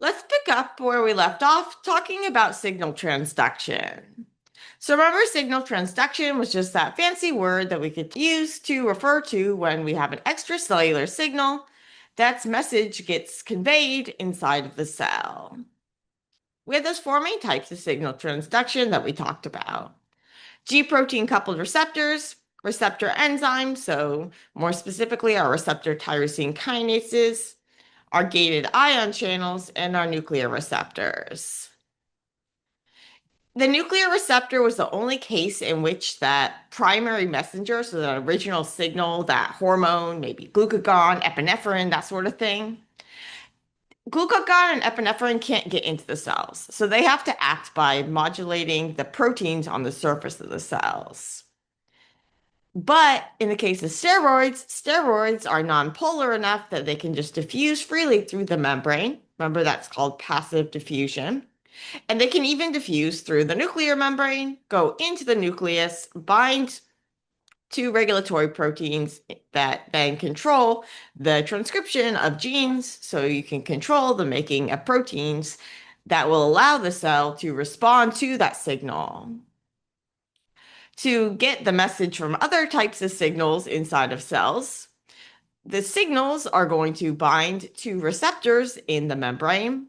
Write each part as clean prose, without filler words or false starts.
Let's pick up where we left off talking about signal transduction. So remember, signal transduction was just that fancy word that we could use to refer to when we have an extracellular signal that's message gets conveyed inside of the cell. We have those four main types of signal transduction that we talked about. G protein coupled receptors, receptor enzymes, so more specifically our receptor tyrosine kinases, our gated ion channels, and our nuclear receptors. The nuclear receptor was the only case in which that primary messenger, so the original signal, that hormone, maybe glucagon, epinephrine, that sort of thing, glucagon and epinephrine can't get into the cells. So they have to act by modulating the proteins on the surface of the cells. But in the case of steroids, steroids are nonpolar enough that they can just diffuse freely through the membrane. Remember, that's called passive diffusion. And they can even diffuse through the nuclear membrane, go into the nucleus, bind to regulatory proteins that then control the transcription of genes. So you can control the making of proteins that will allow the cell to respond to that signal. To get the message from other types of signals inside of cells, the signals are going to bind to receptors in the membrane,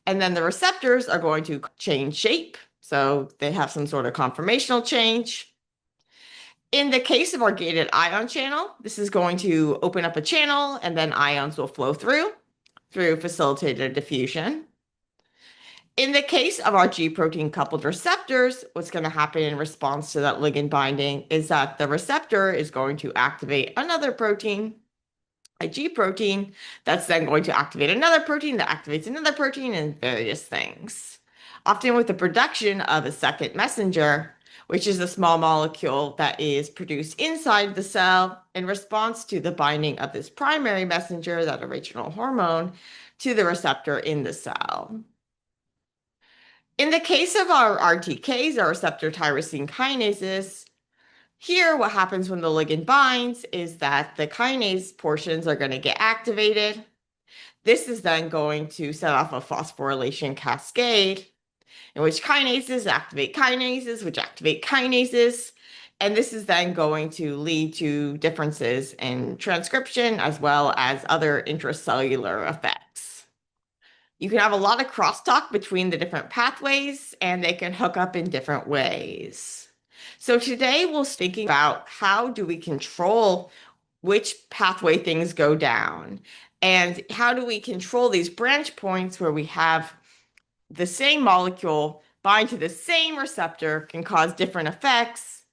and then the receptors are going to change shape. So they have some sort of conformational change. In the case of our gated ion channel, this is going to open up a channel and then ions will flow through facilitated diffusion. In the case of our G protein coupled receptors, what's going to happen in response to that ligand binding is that the receptor is going to activate another protein, a G protein, that's then going to activate another protein that activates another protein and various things. Often with the production of a second messenger, which is a small molecule that is produced inside the cell in response to the binding of this primary messenger, that original hormone, to the receptor in the cell. In the case of our RTKs, our receptor tyrosine kinases, here what happens when the ligand binds is that the kinase portions are going to get activated. This is then going to set off a phosphorylation cascade in which kinases activate kinases, which activate kinases. And this is then going to lead to differences in transcription as well as other intracellular effects. You can have a lot of crosstalk between the different pathways, and they can hook up in different ways. So today we'll speak about how do we control which pathway things go down, and how do we control these branch points where we have the same molecule bind to the same receptor can cause different effects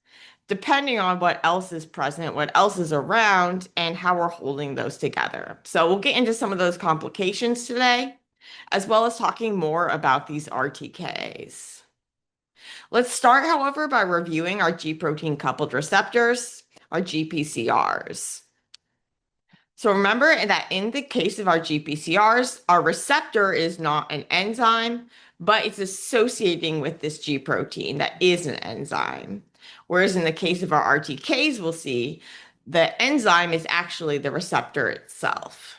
depending on what else is present, what else is around, and how we're holding those together. So we'll get into some of those complications today, as well as talking more about these RTKs. Let's start, however, by reviewing our G protein coupled receptors, our GPCRs. So remember that in the case of our GPCRs, our receptor is not an enzyme, but it's associating with this G protein that is an enzyme. Whereas in the case of our RTKs, we'll see the enzyme is actually the receptor itself.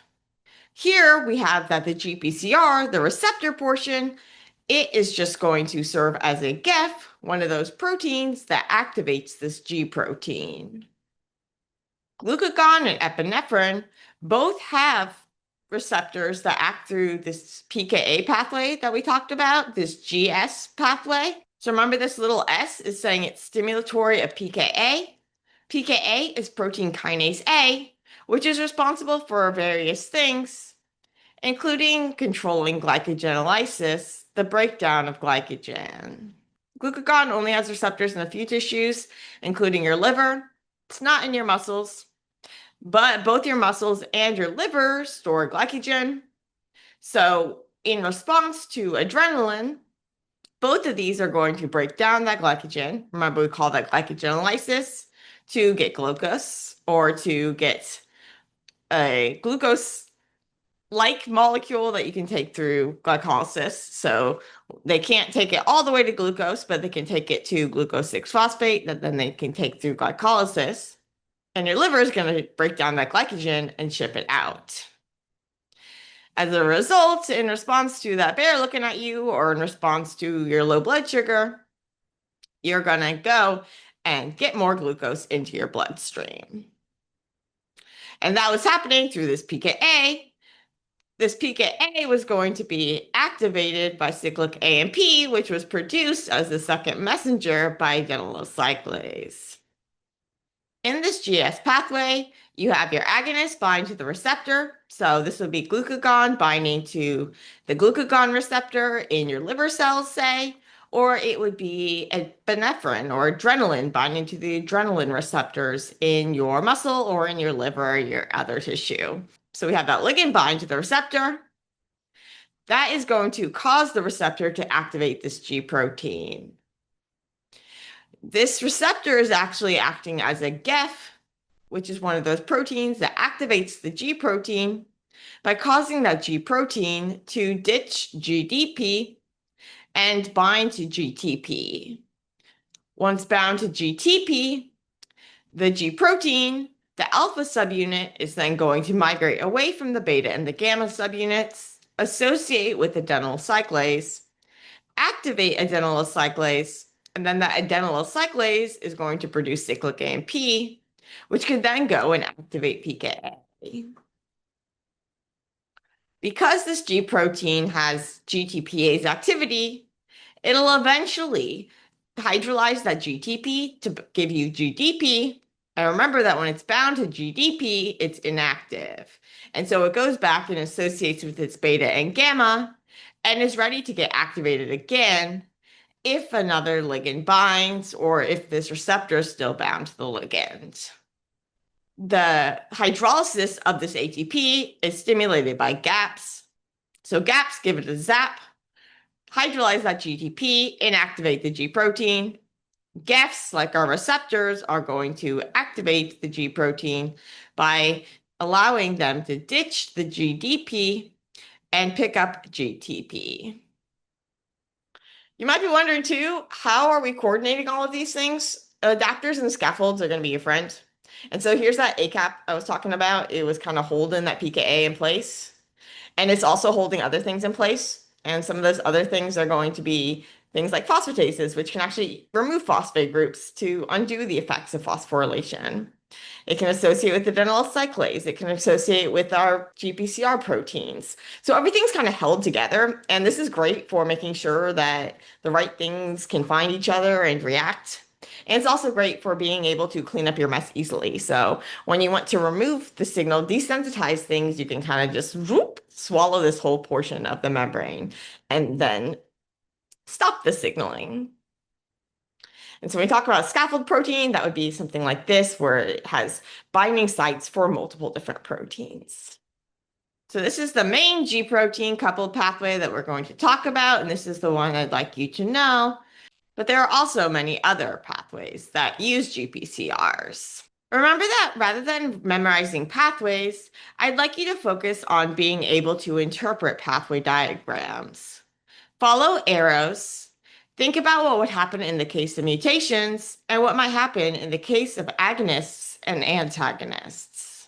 Here we have that the GPCR, the receptor portion, it is just going to serve as a GEF, one of those proteins that activates this G protein. Glucagon and epinephrine both have receptors that act through this pKa pathway that we talked about, this GS pathway. So remember, this little S is saying it's stimulatory of pKa. pKa is protein kinase A, which is responsible for various things, including controlling glycogenolysis, the breakdown of glycogen. Glucagon only has receptors in a few tissues, including your liver. It's not in your muscles, but both your muscles and your liver store glycogen. So in response to adrenaline, both of these are going to break down that glycogen. Remember, we call that glycogenolysis, to get glucose or to get a glucose-like molecule that you can take through glycolysis. So they can't take it all the way to glucose, but they can take it to glucose 6-phosphate that then they can take through glycolysis. And your liver is going to break down that glycogen and ship it out. As a result, in response to that bear looking at you or in response to your low blood sugar, you're going to go and get more glucose into your bloodstream. And that was happening through this PKA. This PKA was going to be activated by cyclic AMP, which was produced as the second messenger by adenylyl cyclase. In this GS pathway, you have your agonist bind to the receptor. So this would be glucagon binding to the glucagon receptor in your liver cells, say, or it would be epinephrine or adrenaline binding to the adrenaline receptors in your muscle or in your liver or your other tissue. So we have that ligand bind to the receptor. That is going to cause the receptor to activate this G protein. This receptor is actually acting as a GEF, which is one of those proteins that activates the G protein by causing that G protein to ditch GDP and bind to GTP. Once bound to GTP, the G protein, the alpha subunit, is then going to migrate away from the beta and the gamma subunits, associate with adenylyl cyclase, activate adenylyl cyclase, and then that adenylyl cyclase is going to produce cyclic AMP, which can then go and activate PKA. Because this G protein has GTPase activity, it'll eventually hydrolyze that GTP to give you GDP. And remember that when it's bound to GDP, it's inactive. And so it goes back and associates with its beta and gamma and is ready to get activated again if another ligand binds or if this receptor is still bound to the ligand. The hydrolysis of this ATP is stimulated by GAPs. So GAPs give it a zap, hydrolyze that GTP, inactivate the G protein. GAFs, like our receptors, are going to activate the G protein by allowing them to ditch the GDP and pick up GTP. You might be wondering too, how are we coordinating all of these things? Adapters and scaffolds are going to be your friend. And so here's that ACAP I was talking about. It was kind of holding that PKA in place. And it's also holding other things in place. And some of those other things are going to be things like phosphatases, which can actually remove phosphate groups to undo the effects of phosphorylation. It can associate with adenylyl cyclase. It can associate with our GPCR proteins. So everything's kind of held together. And this is great for making sure that the right things can find each other and react. And it's also great for being able to clean up your mess easily. So when you want to remove the signal, desensitize things, you can kind of just whoop, swallow this whole portion of the membrane and then stop the signaling. And so when we talk about a scaffold protein, that would be something like this, where it has binding sites for multiple different proteins. So this is the main G protein coupled pathway that we're going to talk about, and this is the one I'd like you to know. But there are also many other pathways that use GPCRs. Remember that rather than memorizing pathways, I'd like you to focus on being able to interpret pathway diagrams. Follow arrows. Think about what would happen in the case of mutations and what might happen in the case of agonists and antagonists.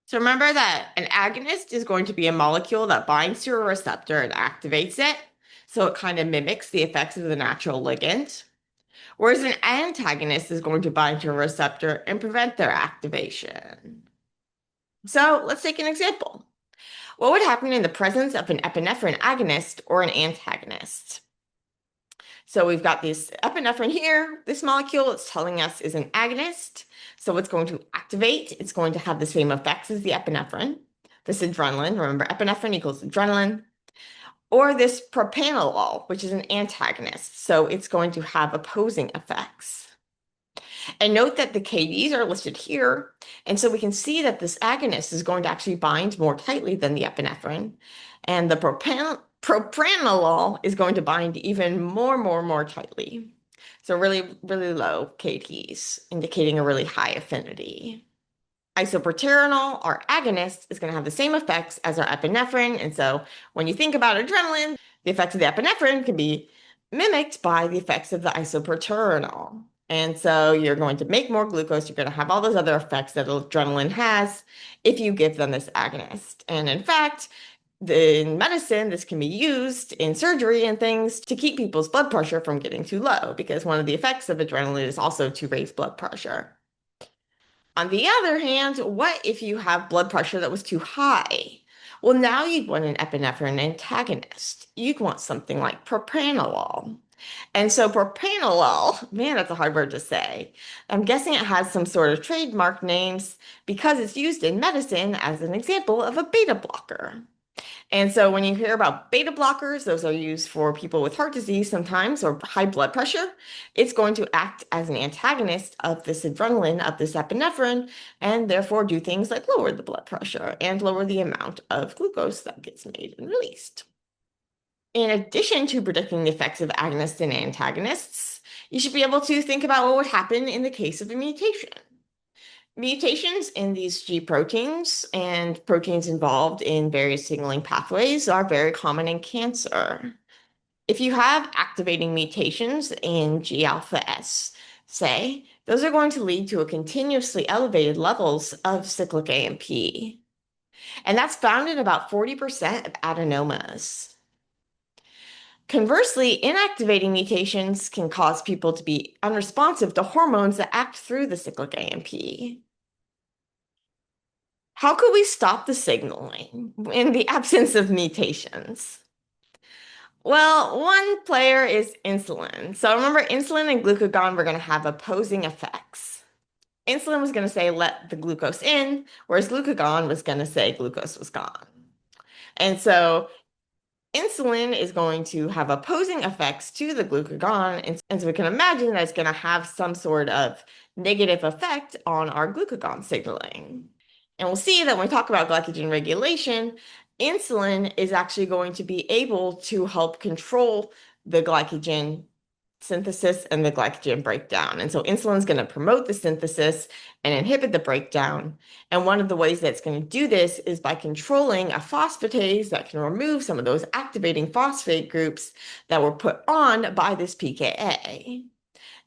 So remember that an agonist is going to be a molecule that binds to a receptor and activates it. So it kind of mimics the effects of the natural ligand. Whereas an antagonist is going to bind to a receptor and prevent their activation. So let's take an example. What would happen in the presence of an epinephrine agonist or an antagonist? So we've got this epinephrine here. This molecule, it's telling us, is an agonist. So it's going to activate. It's going to have the same effects as the epinephrine. This adrenaline, remember, epinephrine equals adrenaline. Or this propranolol, which is an antagonist. So it's going to have opposing effects. And note that the KDs are listed here. And so we can see that this agonist is going to actually bind more tightly than the epinephrine. And the propranolol is going to bind even more tightly. So really, really low KDs, indicating a really high affinity. Isoproterenol, our agonist, is going to have the same effects as our epinephrine. And so when you think about adrenaline, the effects of the epinephrine can be mimicked by the effects of the isoproterenol. And so you're going to make more glucose. You're going to have all those other effects that adrenaline has if you give them this agonist. And in fact, In medicine, this can be used in surgery and things to keep people's blood pressure from getting too low, because one of the effects of adrenaline is also to raise blood pressure. On the other hand, what if you have blood pressure that was too high? Well, now you'd want an epinephrine antagonist. You'd want something like propranolol. And so propranolol, man, that's a hard word to say. I'm guessing it has some sort of trademark names because it's used in medicine as an example of a beta blocker. And so when you hear about beta blockers, those are used for people with heart disease sometimes or high blood pressure. It's going to act as an antagonist of this adrenaline, of this epinephrine, and therefore do things like lower the blood pressure and lower the amount of glucose that gets made and released. In addition to predicting the effects of agonists and antagonists, you should be able to think about what would happen in the case of a mutation. Mutations in these G proteins and proteins involved in various signaling pathways are very common in cancer. If you have activating mutations in G alpha S, say, those are going to lead to a continuously elevated levels of cyclic AMP. And that's found in about 40% of adenomas. Conversely, inactivating mutations can cause people to be unresponsive to hormones that act through the cyclic AMP. How could we stop the signaling in the absence of mutations? Well, one player is insulin. So remember, insulin and glucagon were going to have opposing effects. Insulin was going to say, let the glucose in, whereas glucagon was going to say glucose was gone. And so insulin is going to have opposing effects to the glucagon. And so we can imagine that it's going to have some sort of negative effect on our glucagon signaling. And we'll see that when we talk about glycogen regulation, insulin is actually going to be able to help control the glycogen synthesis and the glycogen breakdown. And so insulin is going to promote the synthesis and inhibit the breakdown. And one of the ways that it's going to do this is by controlling a phosphatase that can remove some of those activating phosphate groups that were put on by this PKA.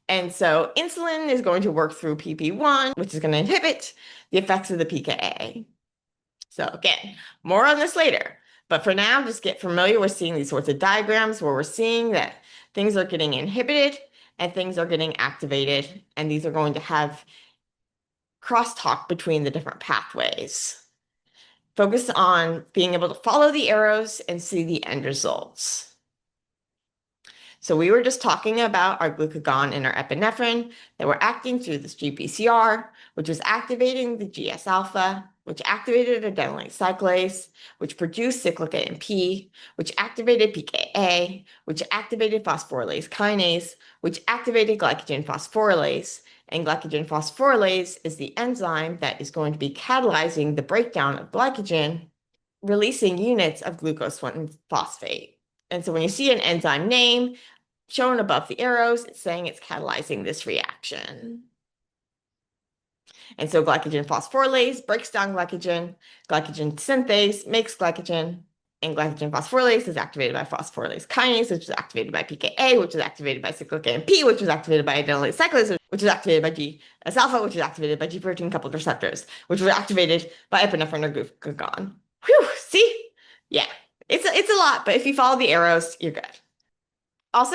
And so insulin is going to work through PP1, which is going to inhibit the effects of the PKA. So again, more on this later. But for now, just get familiar with seeing these sorts of diagrams where we're seeing that things are getting inhibited and things are getting activated. And these are going to have crosstalk between the different pathways. Focus on being able to follow the arrows and see the end results. So we were just talking about our glucagon and our epinephrine that were acting through this GPCR, which was activating the GS alpha, which activated adenylate cyclase, which produced cyclic AMP, which activated PKA, which activated phosphorylase kinase, which activated glycogen phosphorylase. And glycogen phosphorylase is the enzyme that is going to be catalyzing the breakdown of glycogen, releasing units of glucose 1-phosphate. And so when you see an enzyme name shown above the arrows, it's saying it's catalyzing this reaction. And so glycogen phosphorylase breaks down glycogen, glycogen synthase makes glycogen, and glycogen phosphorylase is activated by phosphorylase kinase, which is activated by PKA, which is activated by cyclic AMP, which is activated by adenylate cyclase, which is activated by GS alpha, which is activated by G protein coupled receptors, which was activated by epinephrine or glucagon. Whew, see? Yeah. It's a lot, but if you follow the arrows, you're good. Also,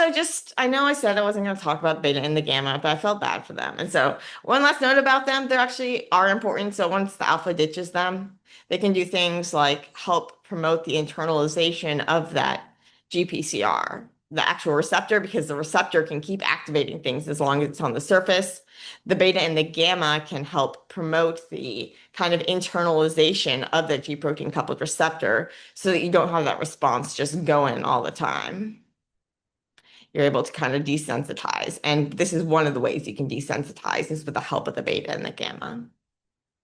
I know I said I wasn't going to talk about beta and the gamma, but I felt bad for them. And so one last note about them, they actually are important. So once the alpha ditches them, they can do things like help promote the internalization of that GPCR, the actual receptor, because the receptor can keep activating things as long as it's on the surface. The beta and the gamma can help promote the kind of internalization of the G protein coupled receptor so that you don't have that response just going all the time. You're able to kind of desensitize. And this is one of the ways you can desensitize is with the help of the beta and the gamma.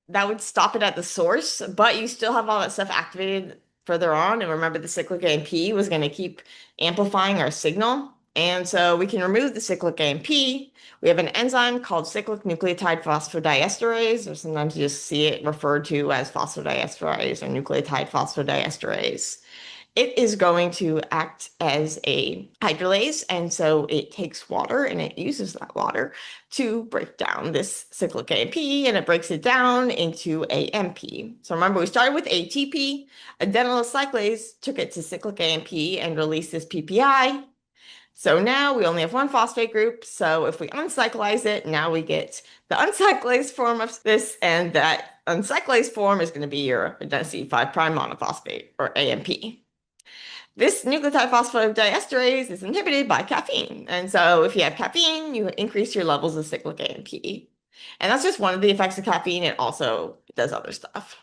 That would stop it at the source, but you still have all that stuff activated further on. And remember, the cyclic AMP was going to keep amplifying our signal. And so we can remove the cyclic AMP. We have an enzyme called cyclic nucleotide phosphodiesterase, or sometimes you just see it referred to as phosphodiesterase or nucleotide phosphodiesterase. It is going to act as a hydrolase, and so it takes water and it uses that water to break down this cyclic AMP, and it breaks it down into AMP. So remember, we started with ATP. Adenylyl cyclase took it to cyclic AMP and released this PPI. So now we only have one phosphate group. So if we uncyclize it, now we get the uncyclase form of this, and that uncyclase form is going to be your adenosine 5' monophosphate, or AMP. This nucleotide phosphodiesterase is inhibited by caffeine. And so if you have caffeine, you increase your levels of cyclic AMP. And that's just one of the effects of caffeine. It also does other stuff.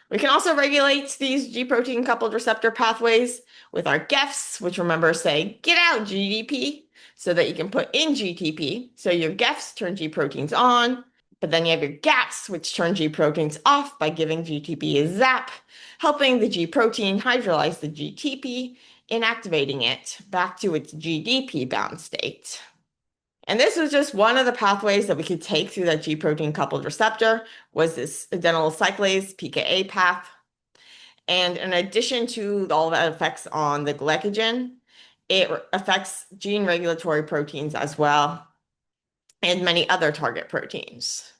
We can also regulate these G protein coupled receptor pathways with our GEFs, which remember say, get out GDP, so that you can put in GTP. So your GEFs turn G proteins on, but then you have your GAPs, which turn G proteins off by giving GTP a zap, helping the G protein hydrolyze the GTP, inactivating it back to its GDP bound state. And this was just one of the pathways that we could take through that G protein coupled receptor, was this adenylyl cyclase PKA path. And in addition to all the effects on the glycogen, it affects gene regulatory proteins as well, and many other target proteins.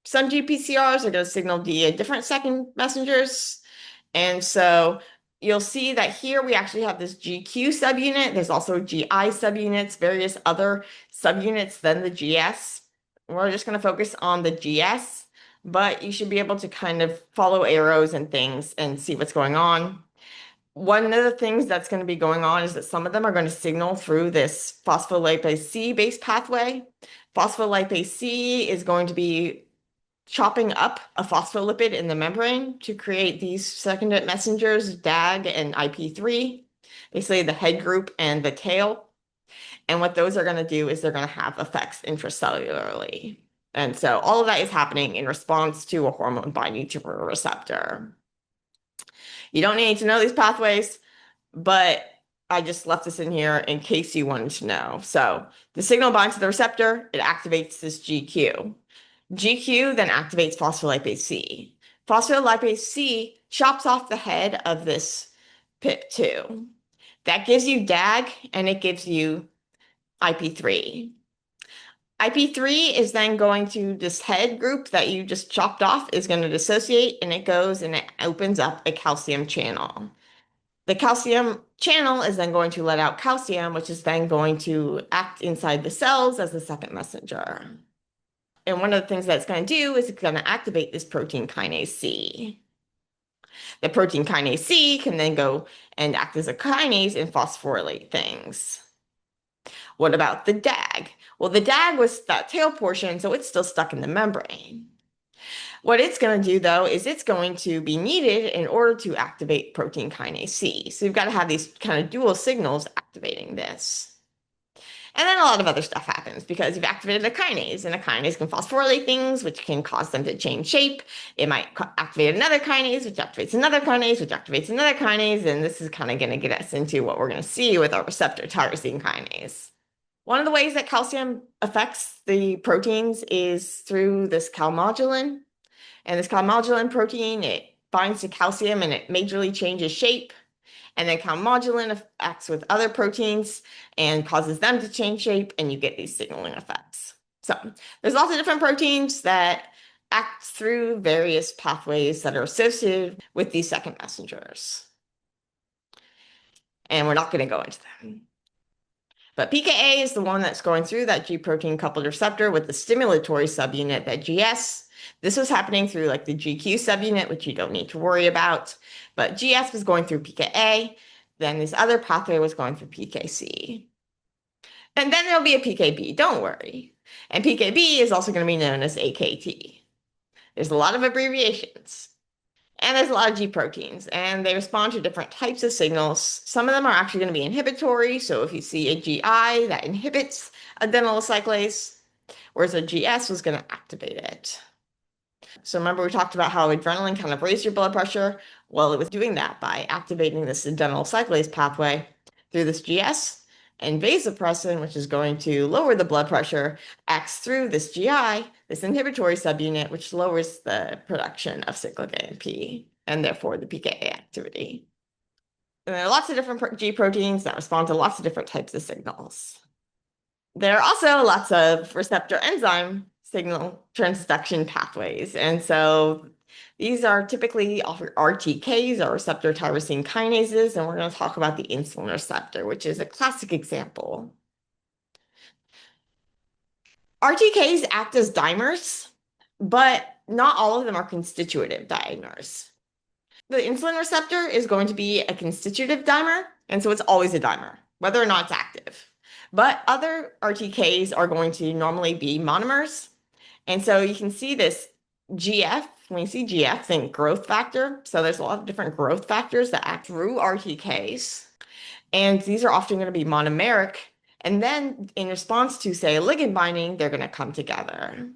Some GPCRs are going to signal via different second messengers. And so you'll see that here we actually have this GQ subunit. There's also GI subunits, various other subunits than the GS. We're just going to focus on the GS, but you should be able to kind of follow arrows and things and see what's going on. One of the things that's going to be going on is that some of them are going to signal through this phospholipase C based pathway. Phospholipase C is going to be chopping up a phospholipid in the membrane to create these secondary messengers, DAG and IP3, basically the head group and the tail. And what those are going to do is they're going to have effects intracellularly. And so all of that is happening in response to a hormone binding to a receptor. You don't need to know these pathways, but I just left this in here in case you wanted to know. So the signal binds to the receptor, it activates this GQ. GQ then activates phospholipase C. Phospholipase C chops off the head of this PIP2. That gives you DAG and it gives you IP3. IP3 is then going to this head group that you just chopped off is going to dissociate, and it goes and it opens up a calcium channel. The calcium channel is then going to let out calcium, which is then going to act inside the cells as the second messenger. And one of the things that's going to do is it's going to activate this protein kinase C. The protein kinase C can then go and act as a kinase and phosphorylate things. What about the DAG? Well, the DAG was that tail portion, so it's still stuck in the membrane. What it's going to do, though, is it's going to be needed in order to activate protein kinase C. So you've got to have these kind of dual signals activating this. And then a lot of other stuff happens because you've activated a kinase, and a kinase can phosphorylate things, which can cause them to change shape. It might activate another kinase, which activates another kinase, which activates another kinase, and this is kind of going to get us into what we're going to see with our receptor tyrosine kinase. One of the ways that calcium affects the proteins is through this calmodulin. And this calmodulin protein, it binds to calcium and it majorly changes shape. And then calmodulin acts with other proteins and causes them to change shape, and you get these signaling effects. So there's lots of different proteins that act through various pathways that are associated with these second messengers. And we're not going to go into them. But PKA is the one that's going through that G protein coupled receptor with the stimulatory subunit, that GS. This was happening through like the GQ subunit, which you don't need to worry about. But GS was going through PKA. Then this other pathway was going through PKC. And then there'll be a PKB, don't worry. And PKB is also going to be known as AKT. There's a lot of abbreviations. And there's a lot of G proteins, and they respond to different types of signals. Some of them are actually going to be inhibitory. So if you see a GI that inhibits adenylyl cyclase, whereas a GS was going to activate it. So remember we talked about how adrenaline kind of raised your blood pressure? Well, it was doing that by activating this adenylyl cyclase pathway through this GS. And vasopressin, which is going to lower the blood pressure, acts through this GI, this inhibitory subunit, which lowers the production of cyclic AMP and therefore the PKA activity. And there are lots of different G proteins that respond to lots of different types of signals. There are also lots of receptor enzyme signal transduction pathways. And so these are typically RTKs, or receptor tyrosine kinases, and we're going to talk about the insulin receptor, which is a classic example. RTKs act as dimers, but not all of them are constitutive dimers. The insulin receptor is going to be a constitutive dimer, and so it's always a dimer, whether or not it's active. But other RTKs are going to normally be monomers. And so you can see this GF. When you see GF, think growth factor. So there's a lot of different growth factors that act through RTKs. And these are often going to be monomeric. And then in response to, say, ligand binding, they're going to come together.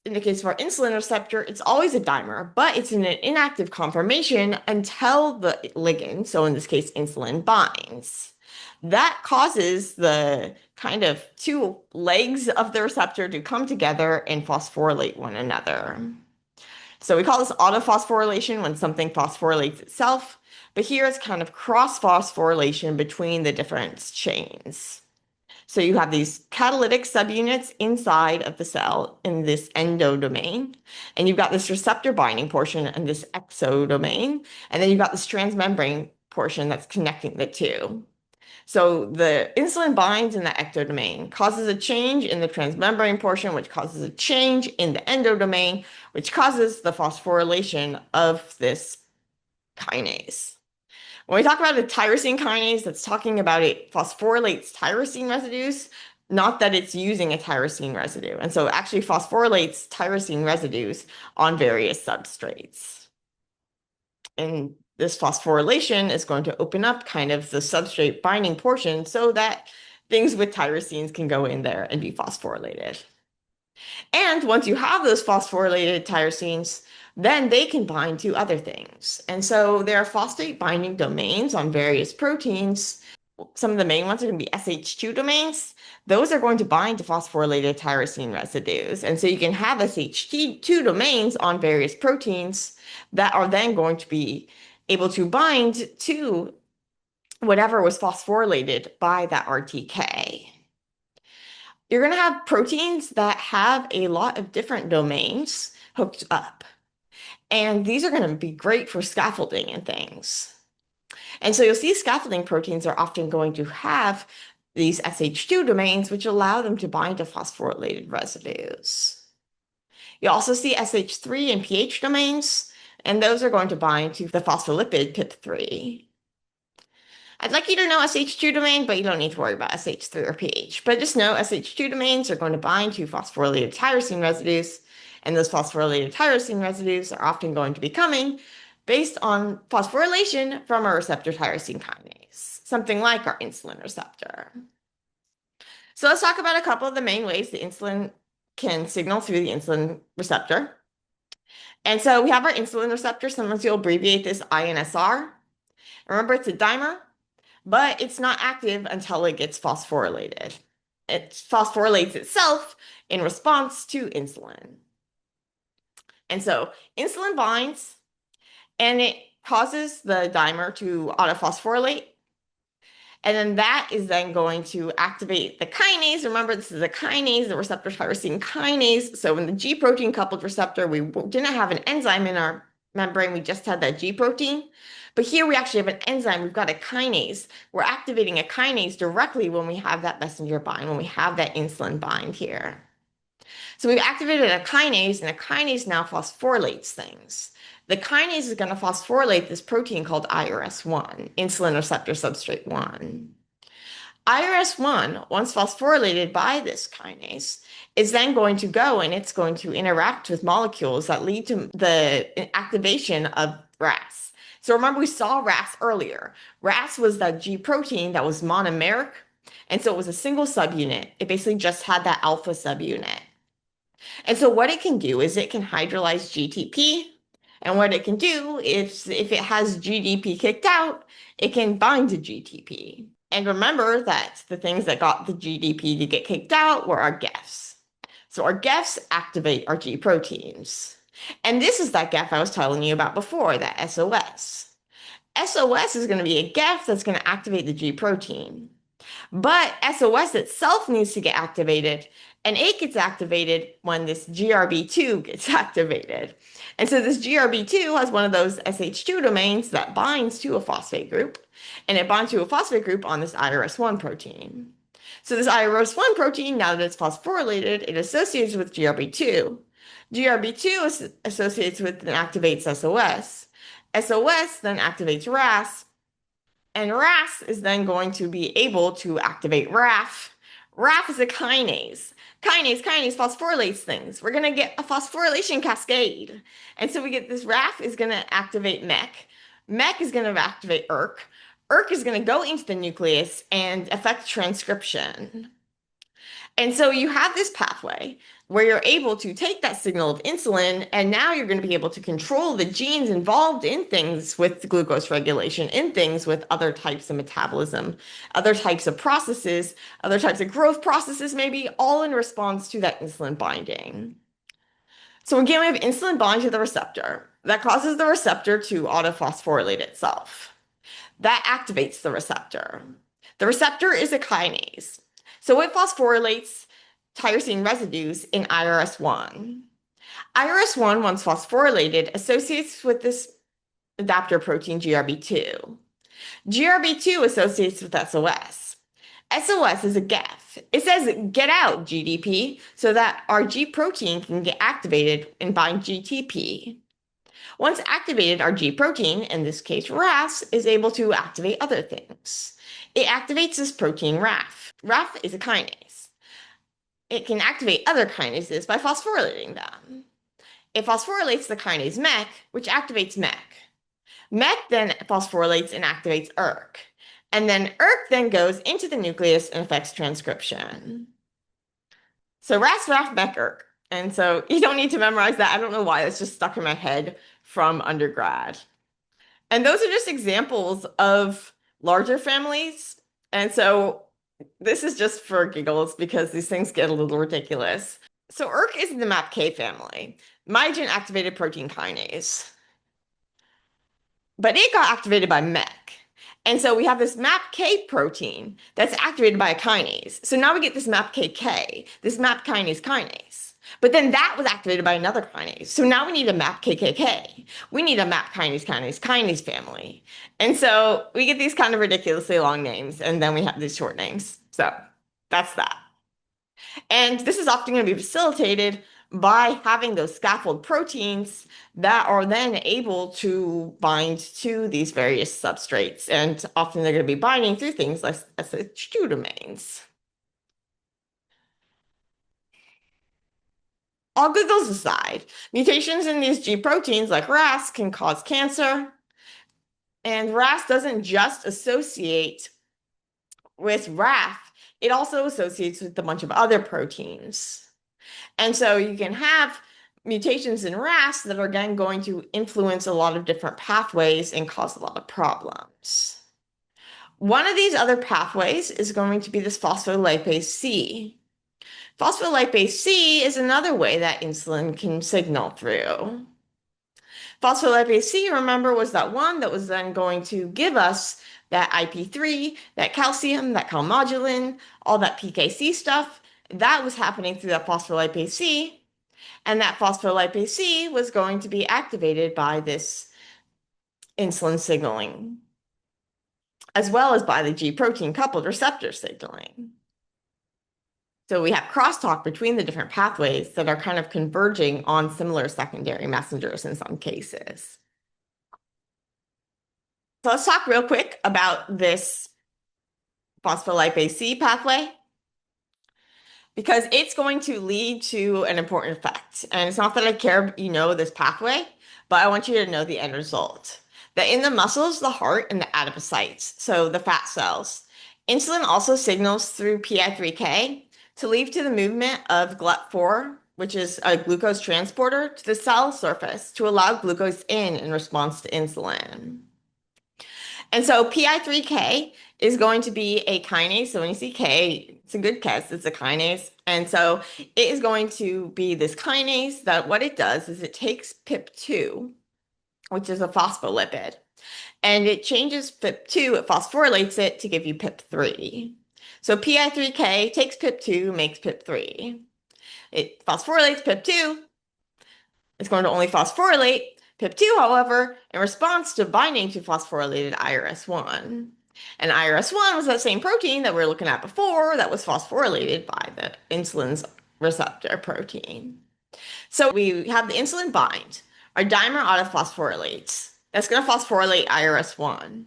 In the case of our insulin receptor, it's always a dimer, but it's in an inactive conformation until the ligand, so in this case, insulin, binds. That causes the kind of two legs of the receptor to come together and phosphorylate one another. So we call this autophosphorylation when something phosphorylates itself, but here it's kind of cross-phosphorylation between the different chains. So you have these catalytic subunits inside of the cell in this endodomain, and you've got this receptor binding portion and this exodomain, and then you've got this transmembrane portion that's connecting the two. So the insulin binds in the ectodomain, causes a change in the transmembrane portion, which causes a change in the endodomain, which causes the phosphorylation of this kinase. When we talk about a tyrosine kinase, that's talking about it phosphorylates tyrosine residues, not that it's using a tyrosine residue. And so it actually phosphorylates tyrosine residues on various substrates. And this phosphorylation is going to open up kind of the substrate binding portion so that things with tyrosines can go in there and be phosphorylated. And once you have those phosphorylated tyrosines, then they can bind to other things. And so there are phosphate binding domains on various proteins. Some of the main ones are going to be SH2 domains. Those are going to bind to phosphorylated tyrosine residues. And so you can have SH2 domains on various proteins that are then going to be able to bind to whatever was phosphorylated by that RTK. You're going to have proteins that have a lot of different domains hooked up. And these are going to be great for scaffolding and things. And so you'll see scaffolding proteins are often going to have these SH2 domains, which allow them to bind to phosphorylated residues. You also see SH3 and pH domains, and those are going to bind to the phospholipid PIP3. I'd like you to know SH2 domain, but you don't need to worry about SH3 or pH. But just know SH2 domains are going to bind to phosphorylated tyrosine residues, and those phosphorylated tyrosine residues are often going to be coming based on phosphorylation from a receptor tyrosine kinase, something like our insulin receptor. So let's talk about a couple of the main ways the insulin can signal through the insulin receptor. And so we have our insulin receptor. Sometimes you'll abbreviate this INSR. Remember, it's a dimer, but it's not active until it gets phosphorylated. It phosphorylates itself in response to insulin. And so insulin binds, and it causes the dimer to autophosphorylate. And then that is then going to activate the kinase. Remember, this is a kinase, the receptor tyrosine kinase. So in the G protein coupled receptor, we didn't have an enzyme in our membrane. We just had that G protein. But here we actually have an enzyme. We've got a kinase. We're activating a kinase directly when we have that messenger bind, when we have that insulin bind here. So we've activated a kinase, and a kinase now phosphorylates things. The kinase is going to phosphorylate this protein called IRS1, insulin receptor substrate 1. IRS1, once phosphorylated by this kinase, is then going to go and it's going to interact with molecules that lead to the activation of RAS. So remember, we saw RAS earlier. RAS was that G protein that was monomeric, and so it was a single subunit. It basically just had that alpha subunit. And so what it can do is it can hydrolyze GTP. And what it can do is if it has GDP kicked out, it can bind to GTP. And remember that the things that got the GDP to get kicked out were our GEFs. So our GEFs activate our G proteins. And this is that GEF I was telling you about before, that SOS. SOS is going to be a GEF that's going to activate the G protein. But SOS itself needs to get activated, and it gets activated when this GRB2 gets activated. And so this GRB2 has one of those SH2 domains that binds to a phosphate group, and it binds to a phosphate group on this IRS1 protein. So this IRS1 protein, now that it's phosphorylated, it associates with GRB2. GRB2 associates with and activates SOS. SOS then activates RAS, and RAS is then going to be able to activate RAF. RAF is a kinase. Kinase phosphorylates things. We're going to get a phosphorylation cascade. And so we get this RAF is going to activate MEK. MEK is going to activate ERK. ERK is going to go into the nucleus and affect transcription. And so you have this pathway where you're able to take that signal of insulin, and now you're going to be able to control the genes involved in things with glucose regulation, in things with other types of metabolism, other types of processes, other types of growth processes, maybe all in response to that insulin binding. So again, we have insulin binding to the receptor. That causes the receptor to autophosphorylate itself. That activates the receptor. The receptor is a kinase. So it phosphorylates tyrosine residues in IRS1. IRS1, once phosphorylated, associates with this adapter protein GRB2. GRB2 associates with SOS. SOS is a GEF. It says get out GDP so that our G protein can get activated and bind GTP. Once activated, our G protein, in this case RAS, is able to activate other things. It activates this protein RAF. RAF is a kinase. It can activate other kinases by phosphorylating them. It phosphorylates the kinase MEK, which activates MEK. MEK then phosphorylates and activates ERK. And then ERK then goes into the nucleus and affects transcription. So RAS, RAF, MEK, ERK. And so you don't need to memorize that. I don't know why it's just stuck in my head from undergrad. And those are just examples of larger families. And so this is just for giggles because these things get a little ridiculous. So ERK is in the MAPK family, myogen activated protein kinase. But it got activated by MEK. And so we have this MAPK protein that's activated by a kinase. So now we get this MAPKK, this MAP kinase. But then that was activated by another kinase. So now we need a MAPKKK. We need a MAP kinase family. And so we get these kind of ridiculously long names, and then we have these short names. So that's that. And this is often going to be facilitated by having those scaffold proteins that are then able to bind to these various substrates. And often they're going to be binding through things like SH2 domains. All giggles aside, mutations in these G proteins like RAS can cause cancer. And RAS doesn't just associate with RAF, it also associates with a bunch of other proteins. And so you can have mutations in RAS that are again going to influence a lot of different pathways and cause a lot of problems. One of these other pathways is going to be this phospholipase C. Phospholipase C is another way that insulin can signal through. Phospholipase C, remember, was that one that was then going to give us that IP3, that calcium, that calmodulin, all that PKC stuff. That was happening through that phospholipase C. And that phospholipase C was going to be activated by this insulin signaling, as well as by the G protein coupled receptor signaling. So we have crosstalk between the different pathways that are kind of converging on similar secondary messengers in some cases. So let's talk real quick about this phospholipase C pathway, because it's going to lead to an important effect. And it's not that I care you know this pathway, but I want you to know the end result. That in the muscles, the heart, and the adipocytes, so the fat cells, insulin also signals through PI3K to lead to the movement of GLUT4, which is a glucose transporter, to the cell surface to allow glucose in response to insulin. And so PI3K is going to be a kinase. So when you see K, it's a good guess, it's a kinase. And so it is going to be this kinase that what it does is it takes PIP2, which is a phospholipid, and it changes PIP2, it phosphorylates it to give you PIP3. So PI3K takes PIP2, makes PIP3. It phosphorylates PIP2. It's going to only phosphorylate PIP2, however, in response to binding to phosphorylated IRS1. And IRS1 was that same protein that we were looking at before that was phosphorylated by the insulin's receptor protein. So we have the insulin bind. Our dimer autophosphorylates. That's going to phosphorylate IRS1.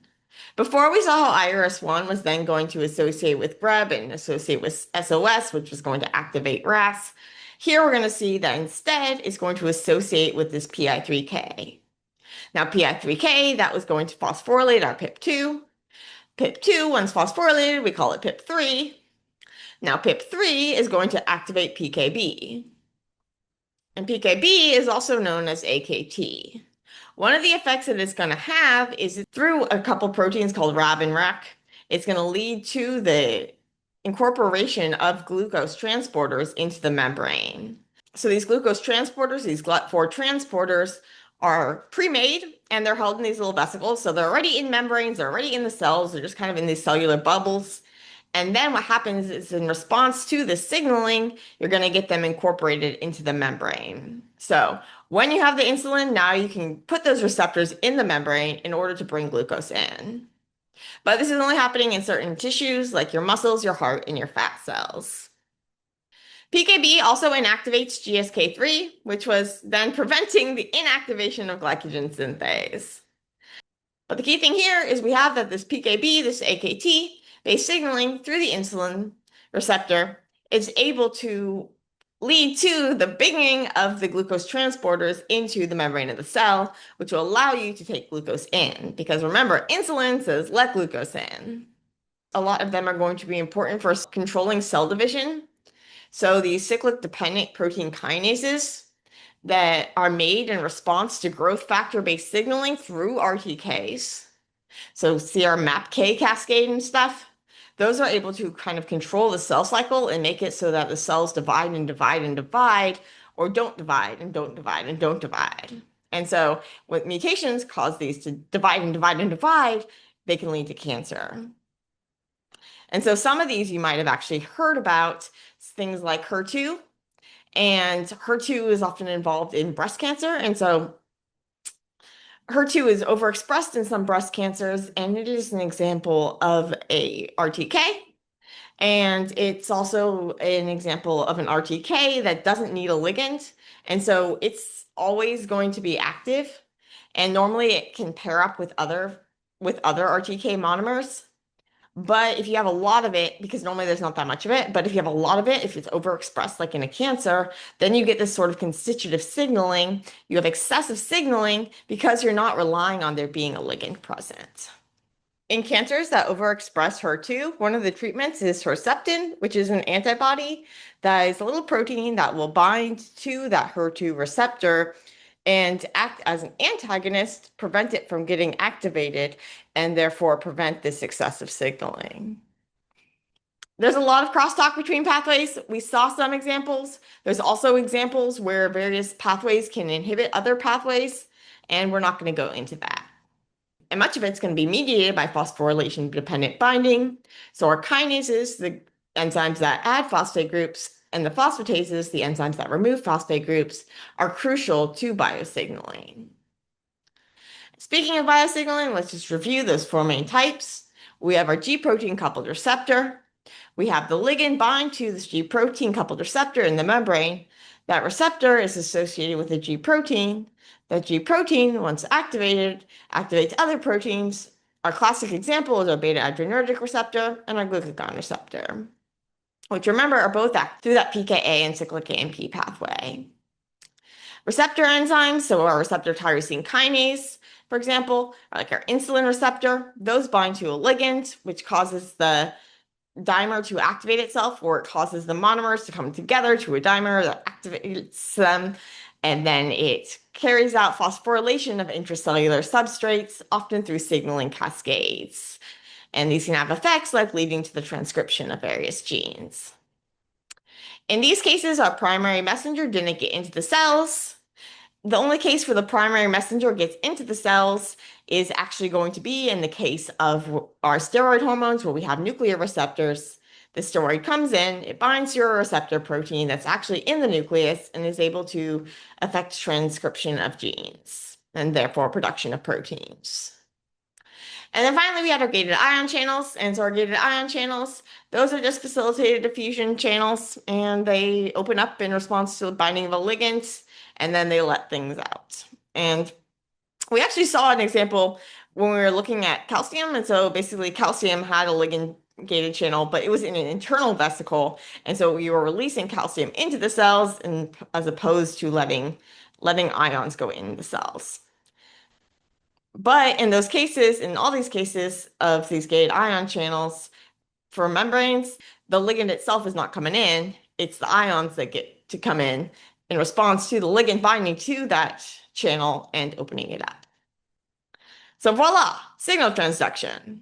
Before we saw how IRS1 was then going to associate with GREB and associate with SOS, which was going to activate RAS, here we're going to see that instead it's going to associate with this PI3K. Now PI3K, that was going to phosphorylate our PIP2. PIP2, once phosphorylated, we call it PIP3. Now PIP3 is going to activate PKB. And PKB is also known as AKT. One of the effects that it's going to have is through a couple proteins called RAB and REC, it's going to lead to the incorporation of glucose transporters into the membrane. So these glucose transporters, these GLUT4 transporters, are pre-made and they're held in these little vesicles. So they're already in membranes, they're already in the cells, they're just kind of in these cellular bubbles. And then what happens is in response to the signaling, you're going to get them incorporated into the membrane. So when you have the insulin, now you can put those receptors in the membrane in order to bring glucose in. But this is only happening in certain tissues like your muscles, your heart, and your fat cells. PKB also inactivates GSK3, which was then preventing the inactivation of glycogen synthase. But the key thing here is we have that this PKB, this AKT-based signaling through the insulin receptor is able to lead to the bringing of the glucose transporters into the membrane of the cell, which will allow you to take glucose in. Because remember, insulin says let glucose in. A lot of them are going to be important for controlling cell division. So these cyclic dependent protein kinases that are made in response to growth factor-based signaling through RTKs, so CR MAPK cascade and stuff, those are able to kind of control the cell cycle and make it so that the cells divide and divide and divide, or don't divide and don't divide and don't divide. And so when mutations cause these to divide and divide and divide, they can lead to cancer. And so some of these you might have actually heard about, things like HER2, and HER2 is often involved in breast cancer. And so HER2 is overexpressed in some breast cancers, and it is an example of a RTK. And it's also an example of an RTK that doesn't need a ligand. And so it's always going to be active. And normally it can pair up with other RTK monomers. But if you have a lot of it, because normally there's not that much of it, but if you have a lot of it, if it's overexpressed like in a cancer, then you get this sort of constitutive signaling. You have excessive signaling because you're not relying on there being a ligand present. In cancers that overexpress HER2, one of the treatments is Herceptin, which is an antibody that is a little protein that will bind to that HER2 receptor and act as an antagonist, prevent it from getting activated, and therefore prevent this excessive signaling. There's a lot of crosstalk between pathways. We saw some examples. There's also examples where various pathways can inhibit other pathways, and we're not going to go into that. And much of it's going to be mediated by phosphorylation-dependent binding. So our kinases, the enzymes that add phosphate groups, and the phosphatases, the enzymes that remove phosphate groups, are crucial to biosignaling. Speaking of biosignaling, let's just review those four main types. We have our G protein coupled receptor. We have the ligand bind to this G protein coupled receptor in the membrane. That receptor is associated with the G protein. That G protein, once activated, activates other proteins. Our classic example is our beta adrenergic receptor and our glucagon receptor, which remember are both active through that PKA and cyclic AMP pathway. Receptor enzymes, so our receptor tyrosine kinase, for example, are like our insulin receptor. Those bind to a ligand, which causes the dimer to activate itself, or it causes the monomers to come together to a dimer that activates them. And then it carries out phosphorylation of intracellular substrates, often through signaling cascades. And these can have effects like leading to the transcription of various genes. In these cases, our primary messenger didn't get into the cells. The only case where the primary messenger gets into the cells is actually going to be in the case of our steroid hormones, where we have nuclear receptors. The steroid comes in, it binds to a receptor protein that's actually in the nucleus and is able to affect transcription of genes and therefore production of proteins. And then finally, we had our gated ion channels. And so our gated ion channels, those are just facilitated diffusion channels, and they open up in response to the binding of a ligand, and then they let things out. And we actually saw an example when we were looking at calcium. And so basically, calcium had a ligand gated channel, but it was in an internal vesicle. And so we were releasing calcium into the cells, and as opposed to letting ions go in the cells. But in those cases, in all these cases of these gated ion channels for membranes, the ligand itself is not coming in. It's the ions that get to come in response to the ligand binding to that channel and opening it up. So voila, signal transduction.